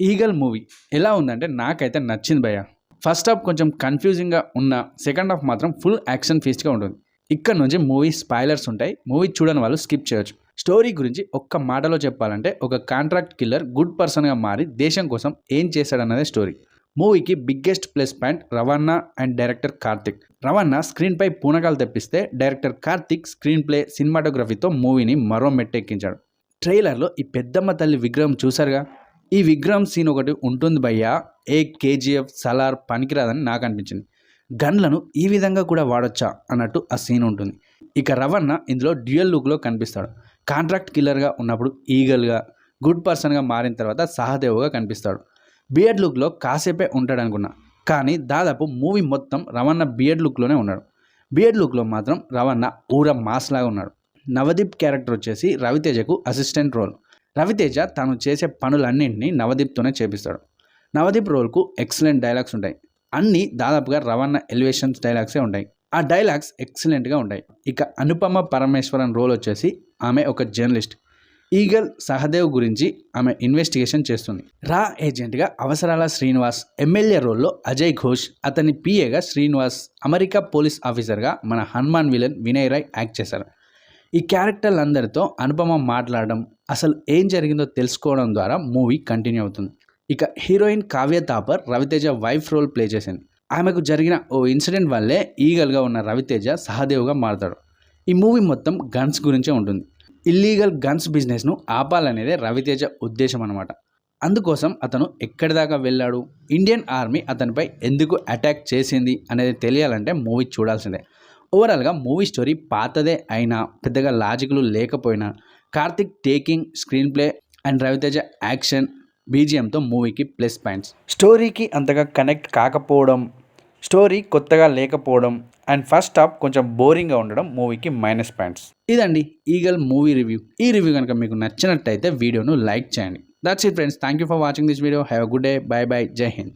Eagle movie ఎలా ఉందంటే నాకైతే నచ్చింది భయ్య. ఫస్ట్ హాఫ్ కొంచెం కన్ఫ్యూజింగ్గా ఉన్న, సెకండ్ హాఫ్ మాత్రం ఫుల్ యాక్షన్ ఫీస్ట్గా ఉంటుంది. ఇక్కడ నుంచి మూవీ స్పాయిలర్స్ ఉంటాయి, మూవీ చూడని వాళ్ళు స్కిప్ చేయొచ్చు. స్టోరీ గురించి ఒక్క మాటలో చెప్పాలంటే ఒక కాంట్రాక్ట్ కిల్లర్ గుడ్ పర్సన్గా మారి దేశం కోసం ఏం చేశాడన్నదే స్టోరీ. మూవీకి బిగ్గెస్ట్ ప్లస్ పాయింట్ రవాణా అండ్ డైరెక్టర్ కార్తిక్. రవాణా స్క్రీన్పై పూనకాలు తెప్పిస్తే డైరెక్టర్ కార్తిక్ స్క్రీన్ ప్లే సినిమాటోగ్రఫీతో మూవీని మరో మెట్టెక్కించాడు. ట్రైలర్లో ఈ పెద్దమ్మ తల్లి విగ్రహం చూసారుగా, ఈ విగ్రహం సీన్ ఒకటి ఉంటుంది భయ్యా. కేజీఎఫ్ సలార్ పనికిరాదని నాకు అనిపించింది. గన్లను ఈ విధంగా కూడా వాడొచ్చా అన్నట్టు ఆ సీన్ ఉంటుంది. ఇక రవణ ఇందులో డ్యూయల్ లుక్లో కనిపిస్తాడు. కాంట్రాక్ట్ కిల్లర్గా ఉన్నప్పుడు ఈగల్గా, గుడ్ పర్సన్గా మారిన తర్వాత సహదేవ్గా కనిపిస్తాడు. బియర్డ్ లుక్లో కాసేపే ఉంటాడు అనుకున్నా, కానీ దాదాపు మూవీ మొత్తం రవణ బియర్డ్ లుక్లోనే ఉన్నాడు. బియర్డ్ లుక్లో మాత్రం రవణ ఊర మాస్ లాగా ఉన్నాడు. నవదీప్ క్యారెక్టర్ వచ్చేసి రవితేజకు అసిస్టెంట్ రోల్. రవితేజ తను చేసే పనులన్నింటినీ నవదీప్తోనే చేపిస్తాడు. నవదీప్ రోల్కు ఎక్సలెంట్ డైలాగ్స్ ఉంటాయి. అన్నీ దాదాపుగా రవణ ఎలివేషన్స్ డైలాగ్సే ఉంటాయి. ఆ డైలాగ్స్ ఎక్సలెంట్గా ఉంటాయి. ఇక అనుపమ పరమేశ్వరన్ రోల్ వచ్చేసి ఆమె ఒక జర్నలిస్ట్. ఈగల్ సహదేవ్ గురించి ఆమె ఇన్వెస్టిగేషన్ చేస్తుంది. రా ఏజెంట్గా అవసరాల శ్రీనివాస్, ఎమ్మెల్యే రోల్లో అజయ్ ఘోష్, అతని పిఏగా శ్రీనివాస్, అమెరికా పోలీస్ ఆఫీసర్గా మన హనుమాన్ విలన్ వినయ్ రాయ్ యాక్ట్ చేశారు. ఈ క్యారెక్టర్లందరితో అనుపమ మాట్లాడడం, అసలు ఏం జరిగిందో తెలుసుకోవడం ద్వారా మూవీ కంటిన్యూ అవుతుంది. ఇక heroine Kavya Thapar Raviteja wife role play చేసింది. ఆమెకు జరిగిన ఓ ఇన్సిడెంట్ వల్లే ఈగల్గా ఉన్న రవితేజ సహదేవ్గా మారతాడు. ఈ మూవీ మొత్తం గన్స్ గురించే ఉంటుంది. ఇల్లీగల్ గన్స్ బిజినెస్ను ఆపాలనేదే రవితేజ ఉద్దేశం అన్నమాట. అందుకోసం అతను ఎక్కడి దాకా వెళ్ళాడు, ఇండియన్ ఆర్మీ అతనిపై ఎందుకు అటాక్ చేసింది అనేది తెలియాలంటే మూవీ చూడాల్సిందే. ఓవరాల్గా మూవీ స్టోరీ పాతదే అయినా, పెద్దగా లాజిక్లు లేకపోయినా, Karthik taking, screenplay and Raviteja action, బీజిఎంతో మూవీకి ప్లస్ పాయింట్స్. స్టోరీకి అంతగా కనెక్ట్ కాకపోవడం, స్టోరీ కొత్తగా లేకపోవడం అండ్ ఫస్ట్ హాఫ్ కొంచెం బోరింగ్గా ఉండడం మూవీకి మైనస్ పాయింట్స్. ఇదండి ఈగల్ మూవీ రివ్యూ. ఈ రివ్యూ కనుక మీకు నచ్చినట్టయితే వీడియోను లైక్ చేయండి. That's it friends. Thank you for watching this video. Have a good day. By by. జై హింద్.